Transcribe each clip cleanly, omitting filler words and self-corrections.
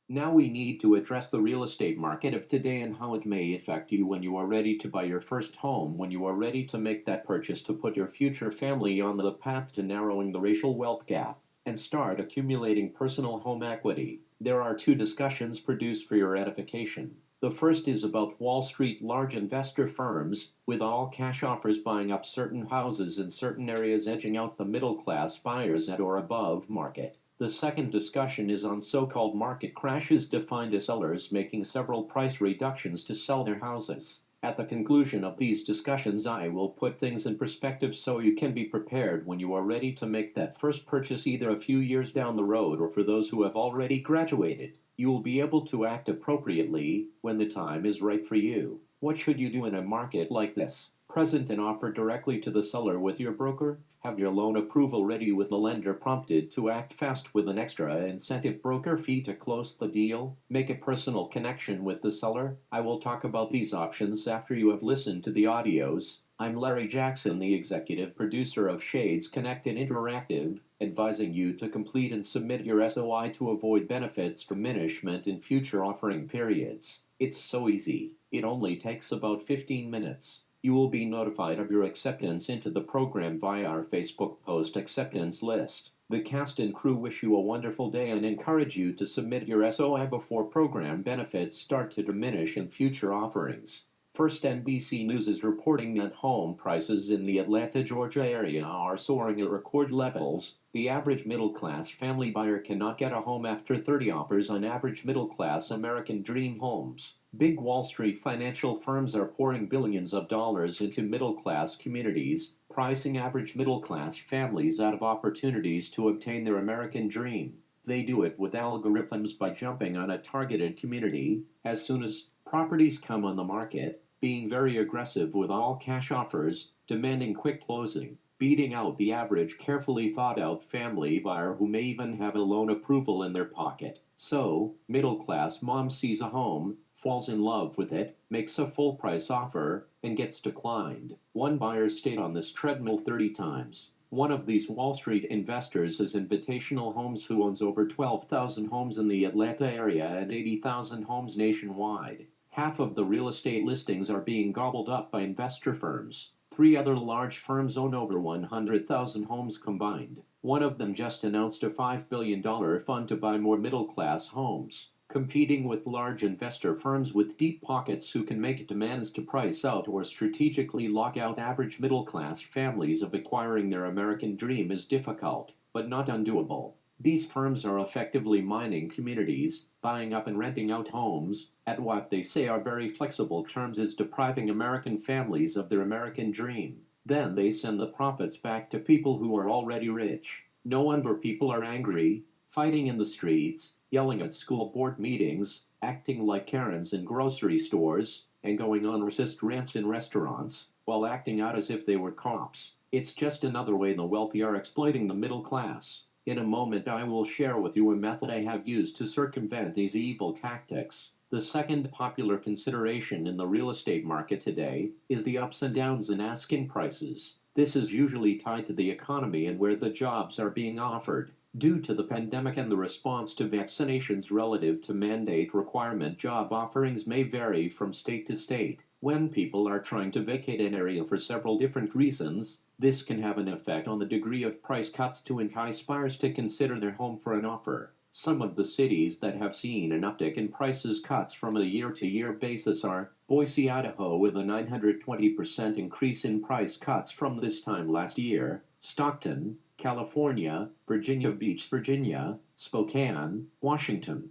Now we need to address the real estate market of today and how it may affect you when you are ready to buy your first home, when you are ready to make that purchase to put your future family on the path to narrowing the racial wealth gap and start accumulating personal home equity. There are two discussions produced for your edification. The first is about Wall Street large investor firms with all cash offers buying up certain houses in certain areas, edging out the middle class buyers at or above market. The second discussion is on so-called market crashes, defined as sellers making several price reductions to sell their houses. At the conclusion of these discussions, I will put things in perspective so you can be prepared when you are ready to make that first purchase, either a few years down the road or for those who have already graduated. You will be able to act appropriately when the time is right for you. What should you do in a market like this? Present an offer directly to the seller with your broker? Have your loan approval ready with the lender prompted to act fast with an extra incentive broker fee to close the deal? Make a personal connection with the seller? I will talk about these options after you have listened to the audios. I'm Larry Jackson, the executive producer of Shades Connected Interactive, advising you to complete and submit your SOI to avoid benefits diminishment in future offering periods. It's so easy. It only takes about 15 minutes. You will be notified of your acceptance into the program via our Facebook post acceptance list. The cast and crew wish you a wonderful day and encourage you to submit your SOI before program benefits start to diminish in future offerings. First, NBC News is reporting that home prices in the Atlanta, Georgia area are soaring at record levels. The average middle-class family buyer cannot get a home after 30 offers on average middle-class American dream homes. Big Wall Street financial firms are pouring billions of dollars into middle-class communities, pricing average middle-class families out of opportunities to obtain their American dream. They do it with algorithms by jumping on a targeted community as soon as properties come on the market, being very aggressive with all cash offers, demanding quick closing, beating out the average carefully thought out family buyer who may even have a loan approval in their pocket. So, middle class mom sees a home, falls in love with it, makes a full price offer, and gets declined. One buyer stayed on this treadmill 30 times. One of these Wall Street investors is Invitational Homes, who owns over 12,000 homes in the Atlanta area and 80,000 homes nationwide. Half of the real estate listings are being gobbled up by investor firms. Three other large firms own over 100,000 homes combined. One of them just announced a $5 billion fund to buy more middle-class homes, competing with large investor firms with deep pockets who can make demands to price out or strategically lock out average middle-class families of acquiring their American dream is difficult, but not undoable. These firms are effectively mining communities, buying up and renting out homes, at what they say are very flexible terms, is depriving American families of their American dream. Then they send the profits back to people who are already rich. No wonder people are angry, fighting in the streets, yelling at school board meetings, acting like Karens in grocery stores, and going on racist rants in restaurants, while acting out as if they were cops. It's just another way the wealthy are exploiting the middle class. In a moment I will share with you a method I have used to circumvent these evil tactics. The second popular consideration in the real estate market today is the ups and downs in asking prices. This is usually tied to the economy and where the jobs are being offered. Due to the pandemic and the response to vaccinations relative to mandate requirement, job offerings may vary from state to state. When people are trying to vacate an area for several different reasons, this can have an effect on the degree of price cuts to entice buyers to consider their home for an offer. Some of the cities that have seen an uptick in prices cuts from a year-to-year basis are Boise, Idaho, with a 920% increase in price cuts from this time last year; Stockton, California; Virginia Beach, Virginia; Spokane, Washington,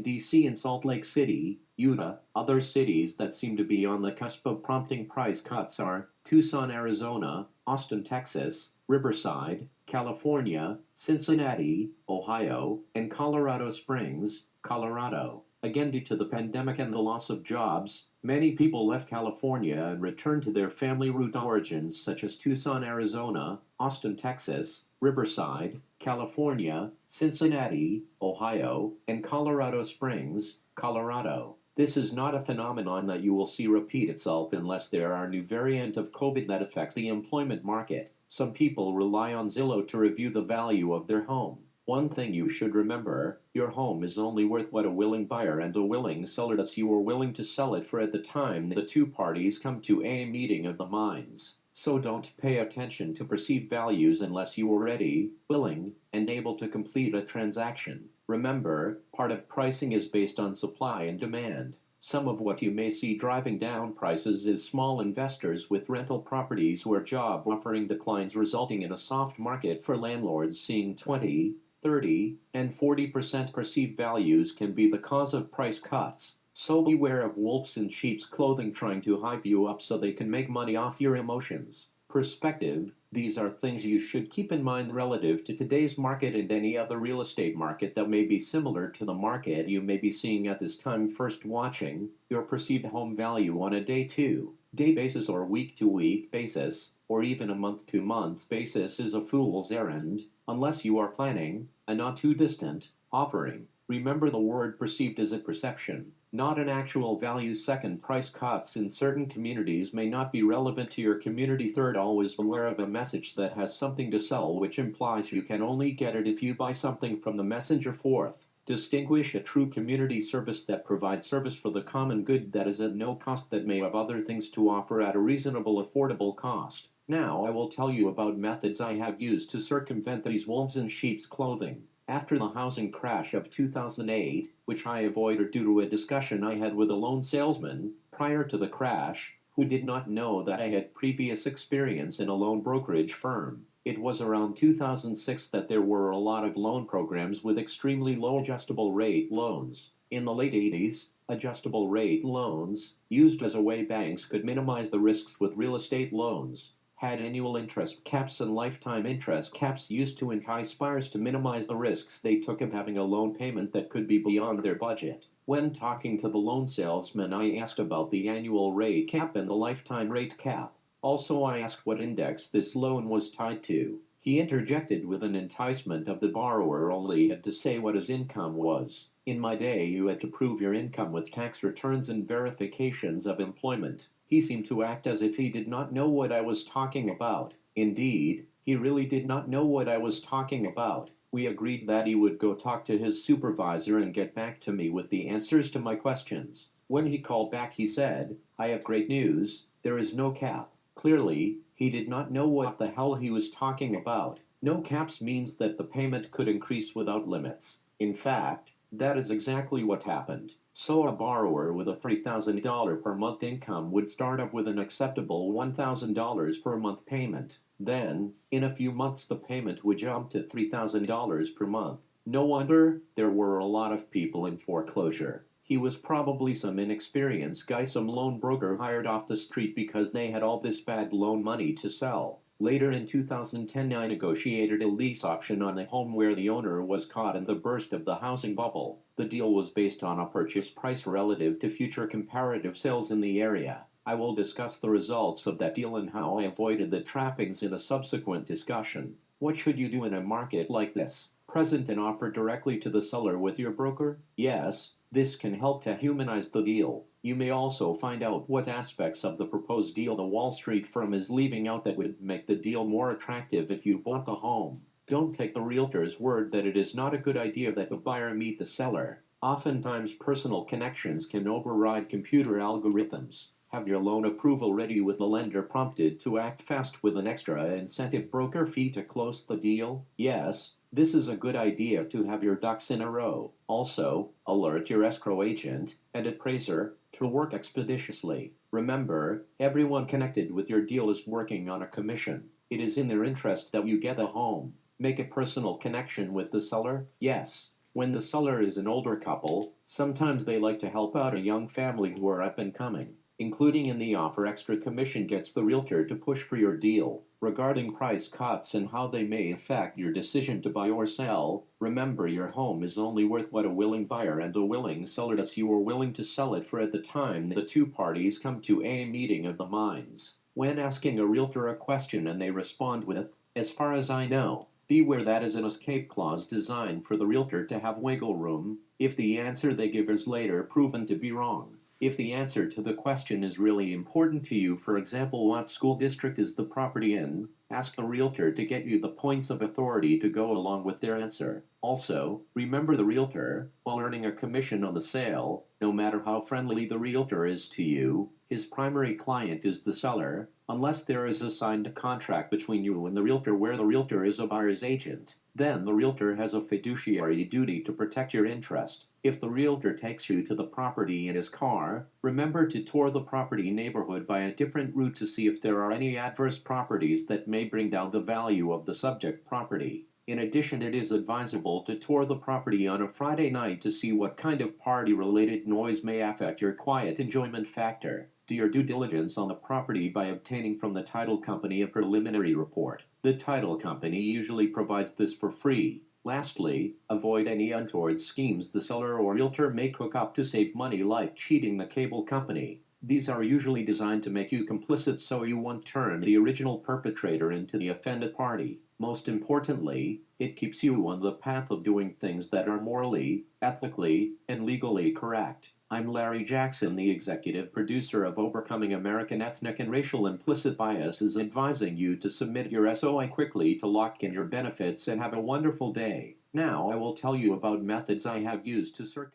D.C., and Salt Lake City, Utah. Other cities that seem to be on the cusp of prompting price cuts are Tucson, Arizona; Austin, Texas; Riverside, California; Cincinnati, Ohio; and Colorado Springs, Colorado. Again, due to the pandemic and the loss of jobs, many people left California and returned to their family root origins, such as Tucson, Arizona; Austin, Texas; Riverside, California; Cincinnati, Ohio; and Colorado Springs, Colorado. This is not a phenomenon that you will see repeat itself unless there are a new variant of COVID that affects the employment market. Some people rely on Zillow to review the value of their home. One thing you should remember, your home is only worth what a willing buyer and a willing seller that you are willing to sell it for at the time the two parties come to a meeting of the minds. So don't pay attention to perceived values unless you are ready, willing, and able to complete a transaction. Remember, part of pricing is based on supply and demand. Some of what you may see driving down prices is small investors with rental properties where job offering declines, resulting in a soft market for landlords. Seeing 20, 30, and 40% perceived values can be the cause of price cuts. So beware of wolves in sheep's clothing trying to hype you up so they can make money off your emotions. Perspective: these are things you should keep in mind relative to today's market and any other real estate market that may be similar to the market you may be seeing at this time. First, watching your perceived home value on a day-to-day basis or week-to-week basis, or even a month-to-month basis is a fool's errand, unless you are planning a not-too-distant offering. Remember, the word perceived is a perception, not an actual value. Second, price cuts in certain communities may not be relevant to your community. Third, always beware of a message that has something to sell which implies you can only get it if you buy something from the messenger. Fourth, distinguish a true community service that provides service for the common good that is at no cost, that may have other things to offer at a reasonable, affordable cost. Now I will tell you about methods I have used to circumvent these wolves in sheep's clothing. After the housing crash of 2008, which I avoided due to a discussion I had with a loan salesman prior to the crash, who did not know that I had previous experience in a loan brokerage firm. It was around 2006 that there were a lot of loan programs with extremely low adjustable rate loans. In the late 80s, adjustable rate loans, used as a way banks could minimize the risks with real estate loans, had annual interest caps and lifetime interest caps used to entice buyers to minimize the risks they took of having a loan payment that could be beyond their budget. When talking to the loan salesman, I asked about the annual rate cap and the lifetime rate cap. Also, I asked what index this loan was tied to. He interjected with an enticement of the borrower only had to say what his income was. In my day, you had to prove your income with tax returns and verifications of employment. He seemed to act as if he did not know what I was talking about. Indeed, he really did not know what I was talking about. We agreed that he would go talk to his supervisor and get back to me with the answers to my questions. When he called back, he said, "I have great news. There is no cap." Clearly, he did not know what the hell he was talking about. No caps means that the payment could increase without limits. In fact, that is exactly what happened. So a borrower with a $3,000 per month income would start up with an acceptable $1,000 per month payment. Then, in a few months, the payment would jump to $3,000 per month. No wonder there were a lot of people in foreclosure. He was probably some inexperienced guy some loan broker hired off the street because they had all this bad loan money to sell. Later in 2010, I negotiated a lease option on a home where the owner was caught in the burst of the housing bubble. The deal was based on a purchase price relative to future comparative sales in the area. I will discuss the results of that deal and how I avoided the trappings in a subsequent discussion. What should you do in a market like this? Present an offer directly to the seller with your broker? Yes, this can help to humanize the deal. You may also find out what aspects of the proposed deal the Wall Street firm is leaving out that would make the deal more attractive if you bought the home. Don't take the realtor's word that it is not a good idea that the buyer meet the seller. Oftentimes, personal connections can override computer algorithms. Have your loan approval ready with the lender prompted to act fast with an extra incentive broker fee to close the deal? Yes, this is a good idea to have your ducks in a row. Also, alert your escrow agent and appraiser to work expeditiously. Remember, everyone connected with your deal is working on a commission. It is in their interest that you get a home. Make a personal connection with the seller? Yes. When the seller is an older couple, sometimes they like to help out a young family who are up and coming. Including in the offer extra commission gets the realtor to push for your deal. Regarding price cuts and how they may affect your decision to buy or sell, remember, your home is only worth what a willing buyer and a willing seller that you are willing to sell it for at the time the two parties come to a meeting of the minds. When asking a realtor a question and they respond with, "As far as I know," beware, that is an escape clause designed for the realtor to have wiggle room if the answer they give is later proven to be wrong. If the answer to the question is really important to you, for example, what school district is the property in, ask a realtor to get you the points of authority to go along with their answer. Also, remember the realtor, while earning a commission on the sale, no matter how friendly the realtor is to you, his primary client is the seller, unless there is a signed contract between you and the realtor where the realtor is a buyer's agent. Then the realtor has a fiduciary duty to protect your interest. If the realtor takes you to the property in his car, remember to tour the property neighborhood by a different route to see if there are any adverse properties that may bring down the value of the subject property. In addition, it is advisable to tour the property on a Friday night to see what kind of party-related noise may affect your quiet enjoyment factor. Do your due diligence on the property by obtaining from the title company a preliminary report. The title company usually provides this for free. Lastly, avoid any untoward schemes the seller or realtor may cook up to save money, like cheating the cable company. These are usually designed to make you complicit so you won't turn the original perpetrator into the offended party. Most importantly, it keeps you on the path of doing things that are morally, ethically, and legally correct. I'm Larry Jackson, the executive producer of Overcoming American Ethnic and Racial Implicit Biases, advising you to submit your SOI quickly to lock in your benefits and have a wonderful day. Now I will tell you about methods I have used to circulate